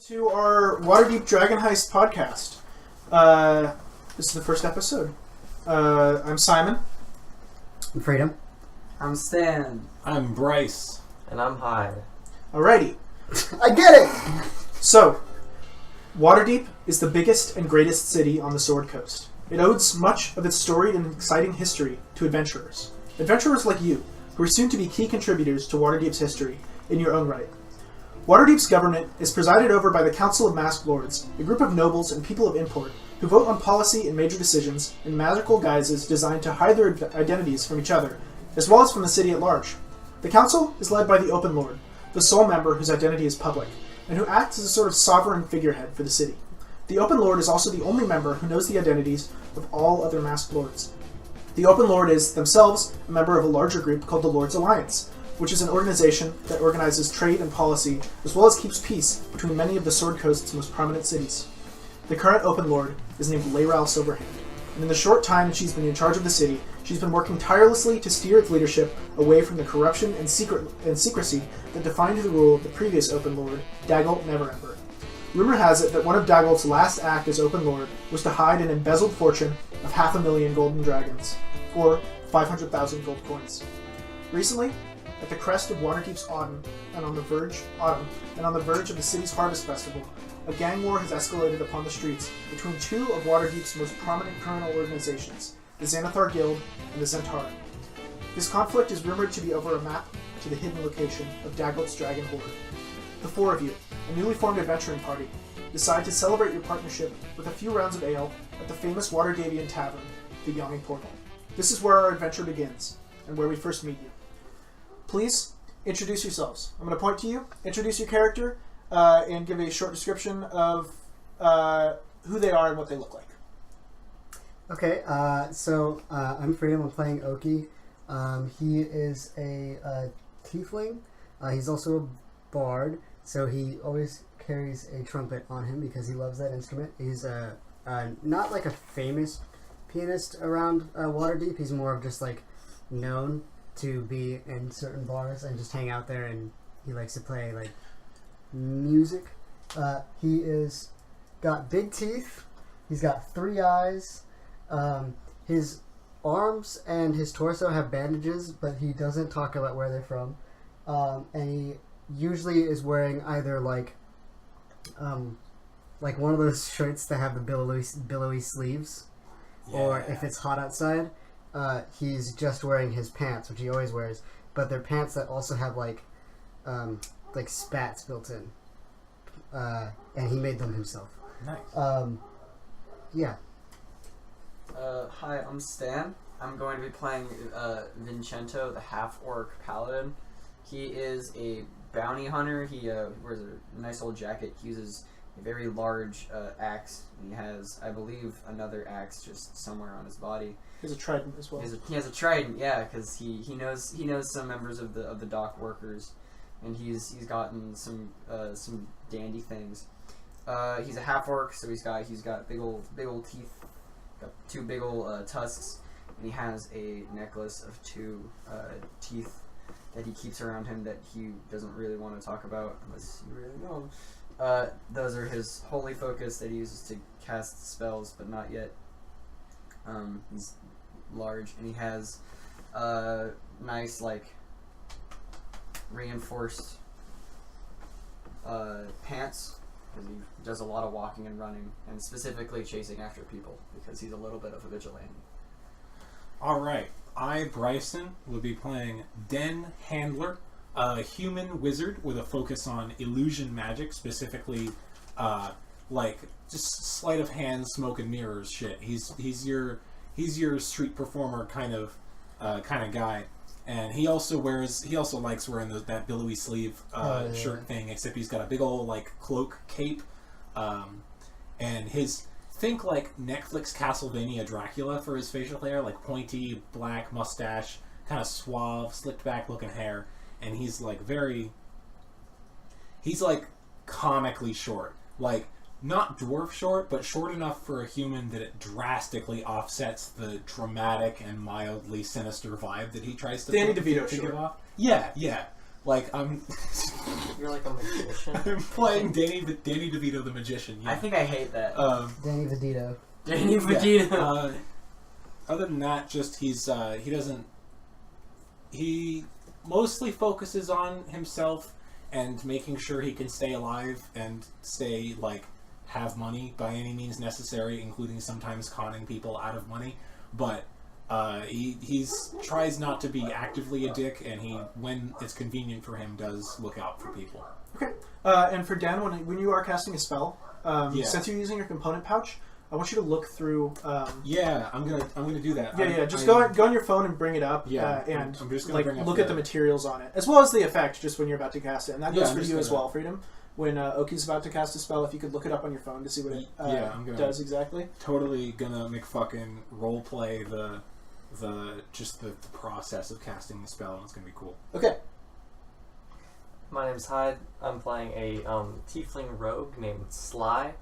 to our Waterdeep Dragon Heist podcast. This is the first episode. I'm Simon. I'm Freedom. I'm Stan. I'm Bryce. And I'm Hyde. Alrighty. I get it! So, Waterdeep is the biggest and greatest city on the Sword Coast. It owes much of its storied and exciting history to adventurers. Adventurers like you, who are soon to be key contributors to Waterdeep's history in your own right. Waterdeep's government is presided over by the Council of Masked Lords, a group of nobles and people of import who vote on policy and major decisions in magical guises designed to hide their identities from each other, as well as from the city at large. The council is led by the Open Lord, the sole member whose identity is public, and who acts as a sort of sovereign figurehead for the city. The Open Lord is also the only member who knows the identities of all other Masked Lords. The Open Lord is, themselves, a member of a larger group called the Lord's Alliance, which is an organization that organizes trade and policy, as well as keeps peace between many of the Sword Coast's most prominent cities. The current Open Lord is named Leyral Silverhand, and in the short time she's been in charge of the city, she's been working tirelessly to steer its leadership away from the corruption and secrecy that defined the rule of the previous Open Lord, Dagult Neverember. Rumor has it that one of Dagult's last act as Open Lord was to hide an embezzled fortune of 500,000 golden dragons, or 500,000 gold coins. Recently, at the crest of Waterdeep's autumn, and on the verge of the city's harvest festival, a gang war has escalated upon the streets between two of Waterdeep's most prominent criminal organizations, the Xanathar Guild and the Zentara. This conflict is rumored to be over a map to the hidden location of Dagult's dragon hoard. The four of you, a newly formed adventuring party, decide to celebrate your partnership with a few rounds of ale at the famous Waterdavian tavern, the Yawning Portal. This is where our adventure begins, and where we first meet you. Please, introduce yourselves. I'm going to point to you, introduce your character, and give a short description of who they are and what they look like. Okay, so I'm Freedom. I'm playing Oki. He is a tiefling. He's also a bard, so he always carries a trumpet on him because he loves that instrument. He's not like a famous pianist around Waterdeep. He's more of just like known to be in certain bars and just hang out there, and he likes to play like music. He is got big teeth. He's got 3 eyes. His arms and his torso have bandages, but he doesn't talk about where they're from. And he usually is wearing either like one of those shirts that have the billowy sleeves, or if it's hot outside, he's just wearing his pants, which he always wears, but they're pants that also have like spats built in, and he made them himself. Nice. Yeah. Hi, I'm Stan. I'm going to be playing Vincento, the half-orc paladin. He is a bounty hunter. He wears a nice old jacket. He uses a very large axe. And he has, I believe, another axe just somewhere on his body. He has a trident as well. He has a trident, yeah, because he knows some members of the dock workers, and he's gotten some dandy things. He's a half orc, so he's got big old teeth, got 2 big old tusks, and he has a necklace of 2 teeth that he keeps around him that he doesn't really want to talk about unless you really know him. Those are his holy focus that he uses to cast spells, but not yet. He's large, and he has nice, like, reinforced pants, because he does a lot of walking and running, and specifically chasing after people, because he's a little bit of a vigilante. Alright, I, Bryson, will be playing Den Handler, a human wizard with a focus on illusion magic, specifically, just sleight of hand, smoke and mirrors shit. He's your street performer kind of guy, and he also likes wearing that billowy sleeve shirt thing. Except he's got a big old like cloak cape, and think like Netflix Castlevania Dracula for his facial hair, like pointy black mustache, kind of suave, slicked back looking hair, and he's like comically short, like. Not dwarf short, but short enough for a human that it drastically offsets the dramatic and mildly sinister vibe that he tries to Danny DeVito give short. off. Yeah. Like I'm. You're like a magician. I'm playing Danny DeVito the magician. Yeah. I think I hate that. Danny DeVito. Danny Yeah. Vegeta. Other than that, just he mostly focuses on himself and making sure he can stay alive and stay have money by any means necessary, including sometimes conning people out of money. But he's tries not to be actively a dick, and he, when it's convenient for him, does look out for people. Okay. And for Dan, when you are casting a spell, Yeah. since you're using your component pouch, I want you to look through. Yeah, I'm gonna do that. Yeah. Just go on your phone and bring it up. Yeah, and I'm just gonna bring up look at the materials on it, as well as the effect, just when you're about to cast it. And that goes for you as well, Freedom. When Oki's about to cast a spell, if you could look it up on your phone to see what it does exactly. Totally gonna McFucking role play the process of casting the spell, and it's gonna be cool. Okay. My name's Hyde. I'm playing a tiefling rogue named Sly.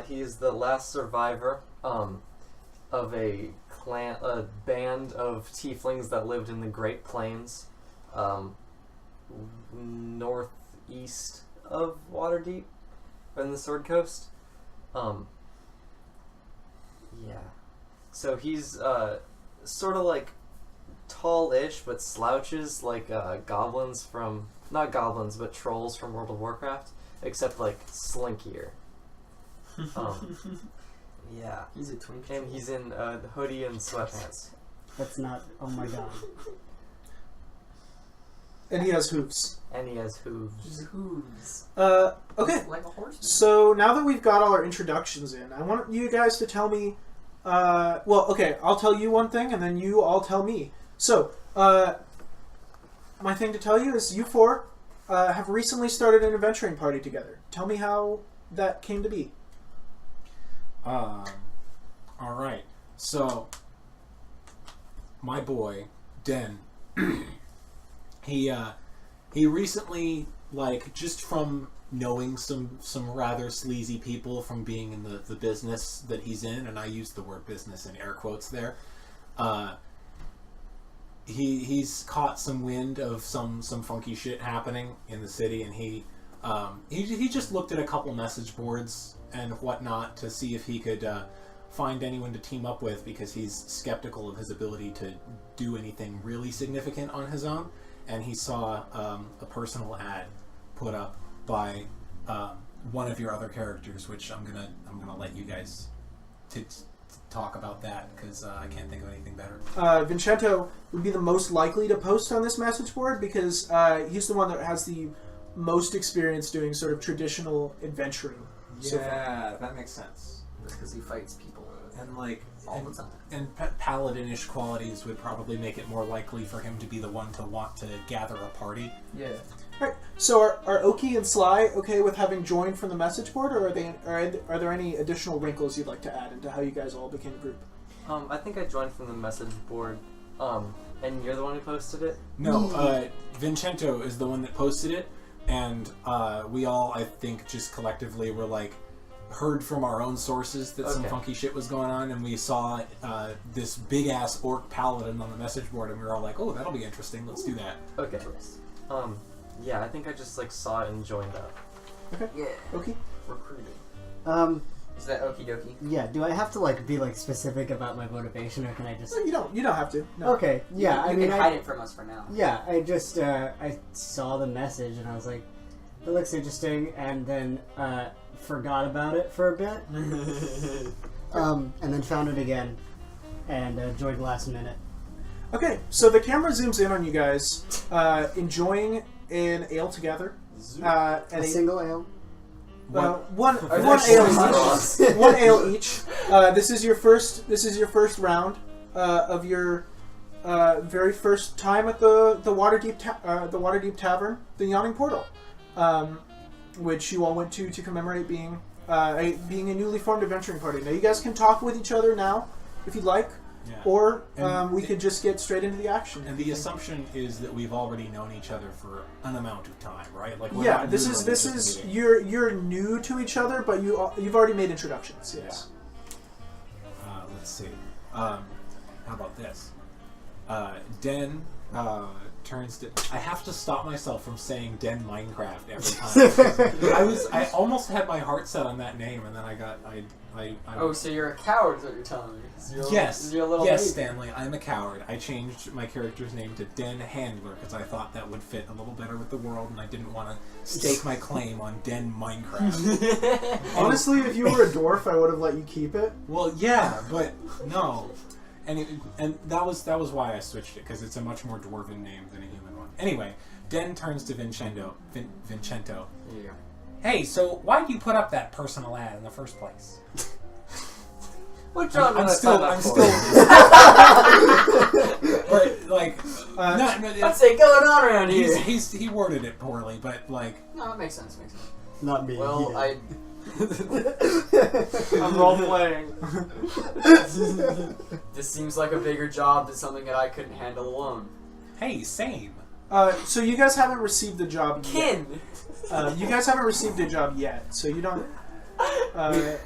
He is the last survivor of a band of tieflings that lived in the Great Plains, northeast of Waterdeep, in the Sword Coast. Yeah. So he's sort of like tall-ish, but slouches like goblins from, not goblins, but trolls from World of Warcraft, except like slinkier. Yeah. He's a twink. And he's in hoodie and sweatpants. That's not. Oh my god. And he has hooves. And he has hooves. He's hooves. Okay. Like a horse. So now that we've got all our introductions in, I want you guys to tell me. I'll tell you one thing, and then you all tell me. So, my thing to tell you is you four have recently started an adventuring party together. Tell me how that came to be. All right. So, my boy Den, he recently, just from knowing some rather sleazy people from being in the business that he's in, and I use the word business in air quotes there. He's caught some wind of some funky shit happening in the city, and he just looked at a couple message boards and whatnot to see if he could find anyone to team up with, because he's skeptical of his ability to do anything really significant on his own. And he saw a personal ad put up by one of your other characters, which I'm gonna let you guys to talk about that, because I can't think of anything better. Vincento would be the most likely to post on this message board because he's the one that has the most experience doing sort of traditional adventuring. Yeah, that makes sense. Because he fights people. And all the time. And paladinish qualities would probably make it more likely for him to be the one to want to gather a party. Yeah. Alright, so are Oki and Sly okay with having joined from the message board, or are there any additional wrinkles you'd like to add into how you guys all became a group? I think I joined from the message board. And you're the one who posted it? No, Vincento is the one that posted it, and we all, I think, just collectively were heard from our own sources that some funky shit was going on, and we saw this big ass orc paladin on the message board, and we were all like, "Oh, that'll be interesting. Let's do that." Okay. Yeah, I think I just saw it and joined up. Okay. Yeah. Oki? Recruited. Is that okie dokie? Yeah. Do I have to be specific about my motivation, or can I just? No, you don't have to. No. Okay. Yeah. You can hide it from us for now. Yeah. I just I saw the message and I was like, it looks interesting, and then forgot about it for a bit. And then found it again, and joined last minute. Okay, so the camera zooms in on you guys enjoying an ale together. A single ale. One ale each. One ale each. This is your first round of your very first time at the Waterdeep Tavern, the Yawning Portal, which you all went to commemorate being a newly formed adventuring party. Now you guys can talk with each other now if you'd like. Yeah. Or we could just get straight into the action. And the assumption is that we've already known each other for an amount of time, right? This is you're new to each other, but you've already made introductions. Yes. Yeah. Let's see. How about this? Den turns to. I have to stop myself from saying Den Minecraft every time. I almost had my heart set on that name, and then I got Oh, so you're a coward is what you're telling me. Yes, You're a little yes, baby. Stanley. I'm a coward. I changed my character's name to Den Handler because I thought that would fit a little better with the world, and I didn't want to stake my claim on Den Minecraft. Honestly, if you were a dwarf, I would have let you keep it. Well, yeah, but no. And that was why I switched it, because it's a much more dwarven name than a human one. Anyway, Den turns to Vincento. Yeah. Hey, so why did you put up that personal ad in the first place? What job I'm did I still, sign up I'm for? still. But like, What's it going on around here? he worded it poorly, but like. No, it makes sense. Makes sense. Not me. Well, he I'm role playing. This seems like a bigger job than something that I couldn't handle alone. Hey, same. So you guys haven't received the job yet. Kin. You guys haven't received a job yet, so you don't. Then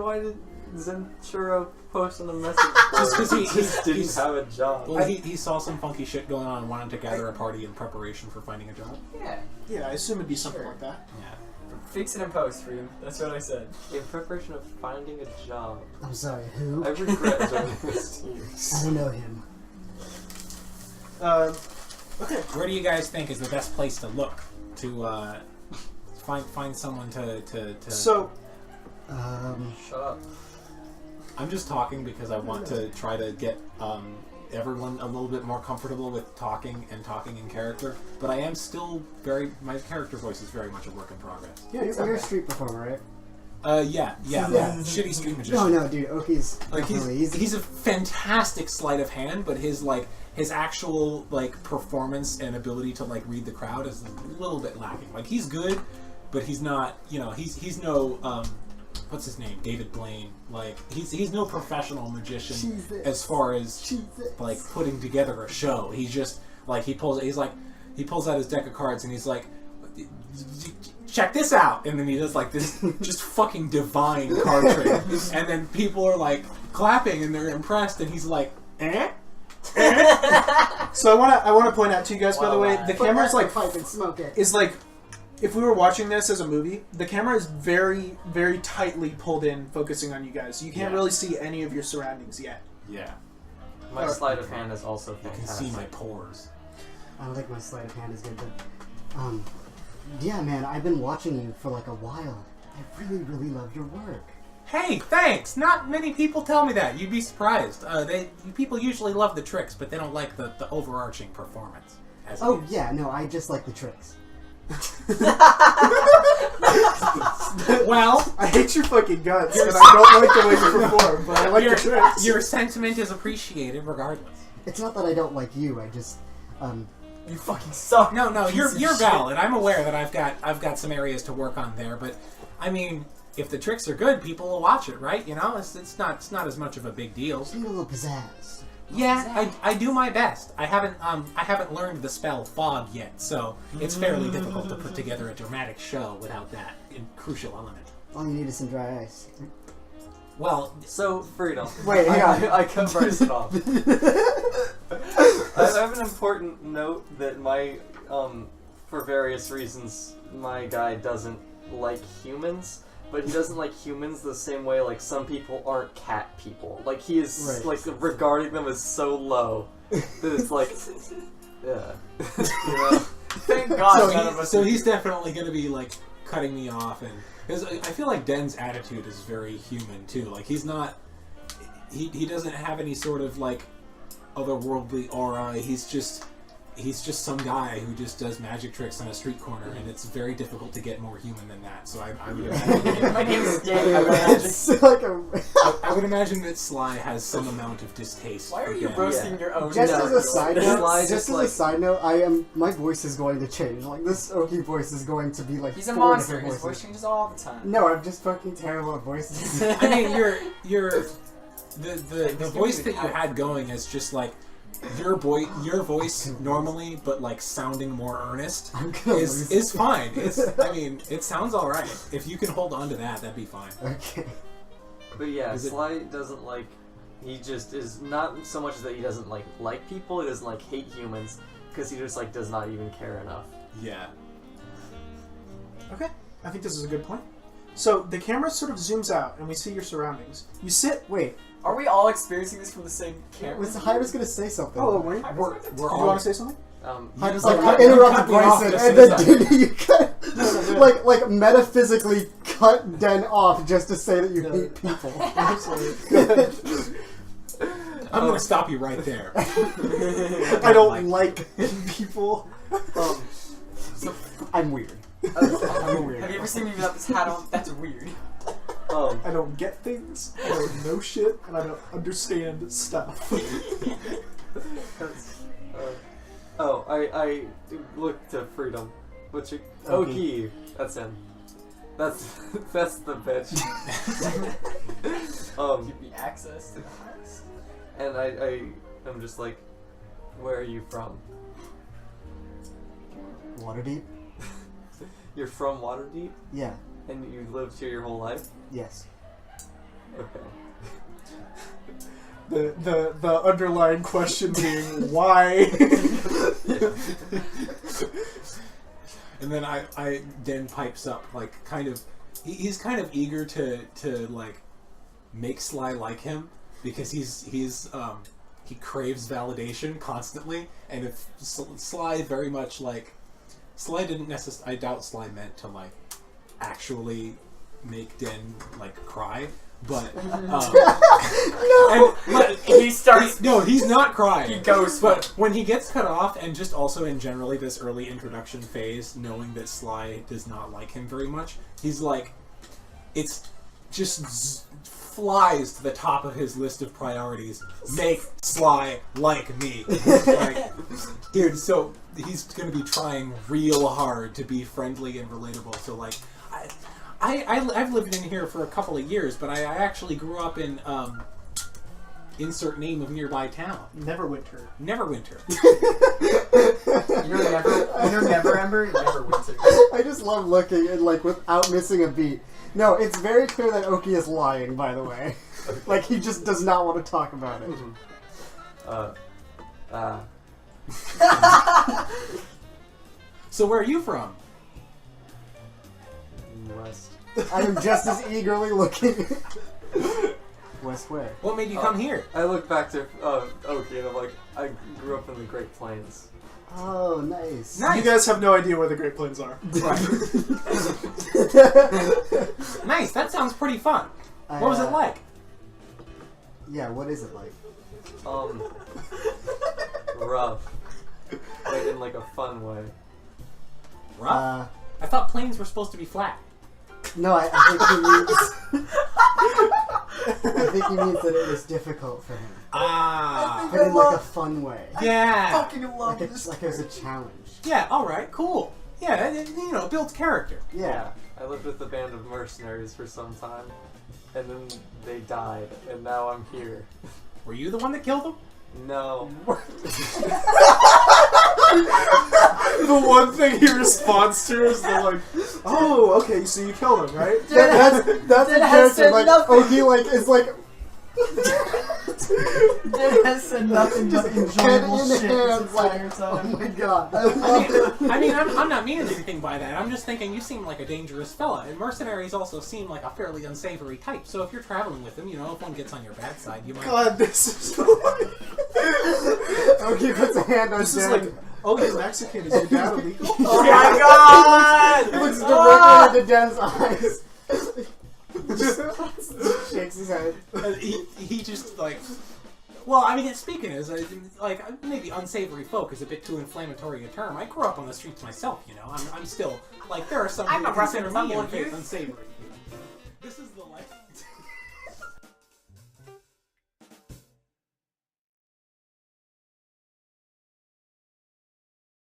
why did Zenchuro post on a message Just 'cause board? he just didn't he's- have a job. Well, he saw some funky shit going on and wanted to gather a party in preparation for finding a job. Yeah. Yeah, I assume it'd be something Sure. like that. Yeah. Fix it in post, Freedom. That's what I said. In preparation of finding a job. I'm sorry, who? I regret joining this team. I don't know him. Okay. Where do you guys think is the best place to look to find someone to? So, Shut up. I'm just talking because I want to try to get everyone a little bit more comfortable with talking in character. But I am still my character voice is very much a work in progress. yeah, You're a street performer, right? Yeah, shitty street magician. No, dude. Oki's Like definitely. he's a fantastic sleight of hand, but his actual performance and ability to read the crowd is a little bit lacking. Like he's good, but he's not. He's no what's his name? David Blaine. Like he's no professional magician as far as putting together a show. He's just he pulls out his deck of cards and he's like, check this out, and then he does this just fucking divine card trick, and then people are clapping and they're impressed, and he's like, eh? So I want to point out to you guys, by the way, Wow. the camera's pipe and smoke it. is if we were watching this as a movie, the camera is very, very tightly pulled in, focusing on you guys. You can't really see any of your surroundings yet. Yeah, My sleight of hand is also you can fantastic. see my pores. I don't think my sleight of hand is good, but yeah, man, I've been watching you for a while. I really, really love your work. Hey, thanks. Not many people tell me that. You'd be surprised. People usually love the tricks, but they don't like the overarching performance. Oh yeah, no, I just like the tricks. Well, I hate your fucking guts, and I don't like the way you perform, but I like the tricks. your sentiment is appreciated regardless. It's not that I don't like you. I just You fucking suck. No, Piece you're of valid. I'm aware that I've got some areas to work on there, but I mean, if the tricks are good, people will watch it, right? It's not as much of a big deal. just need a little pizzazz. Yeah, I do my best. I haven't learned the spell fog yet, so it's fairly difficult to put together a dramatic show without that crucial element. All you need is some dry ice. Well, So, Freedom. Wait, hang on. I cut Bryson off. I have an important note that for various reasons, my guy doesn't like humans. But he doesn't like humans the same way some people aren't cat people. He is regarding them as so low that it's yeah. Thank God none of us so are he's definitely going to be cutting me off, and because I feel like Den's attitude is very human too. He's not, he doesn't have any sort of otherworldly aura. He's just some guy who just does magic tricks on a street corner, and it's very difficult to get more human than that. So I would imagine. My name is Daniel. I It's like a. I would imagine that Sly has some amount of distaste. Why are for you Den. roasting your own? Just dog? as a side note, Sly just my voice is going to change. This Oki voice is going to be He's a 4 monster. different His voice voices. changes all the time. No, I'm just fucking terrible at voices. I mean, the voice that you had going is just your voice normally, but sounding more earnest I'm gonna lose is fine. It sounds all right. If you can hold on to that, that'd be fine. Okay. But yeah, Is it- Sly doesn't like he just is not so much that he doesn't like people, he doesn't hate humans, because he just does not even care enough. Yeah. Okay, I think this is a good point. So the camera sort of zooms out, and we see your surroundings. You sit. Wait, Are we all experiencing this from the same camera? Hydra's gonna say something. Oh, wait. Hydra's We're, like do the you top. want to say something? Hydra's You- like, you interrupt cut me off Bryson, to and say then something. you cut, like metaphysically cut Den off just to say that you hate people. I'm gonna stop you right there. I don't like people. I'm weird. Have you ever seen me without this hat on? That's weird. I don't get things. I don't know shit, and I don't understand stuff. I look to Freedom. Which Oki. That's him. That's the bitch. Give me access to the house. And I'm just like, where are you from? Waterdeep? You're from Waterdeep, Yeah. and you lived here your whole life. Yes. Okay. The underlying question being why. And then I Den pipes up, kind of, he's kind of eager to make Sly like him, because he craves validation constantly, and if Sly very much Sly didn't necessarily, I doubt Sly meant to actually make Den cry, but He starts. no, he's not crying. He goes. But when he gets cut off, and just also in generally this early introduction phase, knowing that Sly does not like him very much, he's it's just flies to the top of his list of priorities. Make Sly like me. Dude, so he's going to be trying real hard to be friendly and relatable. So, I've lived in here for a couple of years, but I actually grew up in, insert name of nearby town. Neverwinter. Neverwinter. You're never Ember. Never winter. I just love looking and without missing a beat. No, it's very clear that Oki is lying, by the way. He just does not want to talk about it. So where are you from? West. I am just as eagerly looking. West where? What made you come here? I look back to Oki and I'm like, I grew up in the Great Plains. Oh, nice. You guys have no idea where the Great Plains are. Right. Nice, that sounds pretty fun. What was it like? Yeah, what is it like? Rough. But in a fun way. Rough? I thought planes were supposed to be flat. No, I think he means... I think he means that it was difficult for him. Ah. But in a fun way. Yeah. Fucking love this. Like it was a challenge. Yeah, alright, cool. Yeah, it builds character. Yeah. I lived with a band of mercenaries for some time, and then they died, and now I'm here. Were you the one that killed them? No. The one thing he responds to is oh, okay, so you killed him, right? That's a That has character, said nothing. Oki, is Dad has said nothing but Just enjoyable head in shit hands, this entire time. oh my god. I'm not meaning anything by that. I'm just thinking you seem like a dangerous fella, and mercenaries also seem like a fairly unsavory type. So if you're traveling with them, if one gets on your bad side, you might... God, this is Oki puts a hand on This is Dan. oh, you're Mexican. Is your dad illegal? Oh my god! He looks directly into Dan's eyes. Just shakes his head. He just well, I mean, speaking as maybe unsavory folk is a bit too inflammatory a term. I grew up on the streets myself, I'm still there are some I'm who a rough consider and me tumble in faith youth. unsavory. This is the life.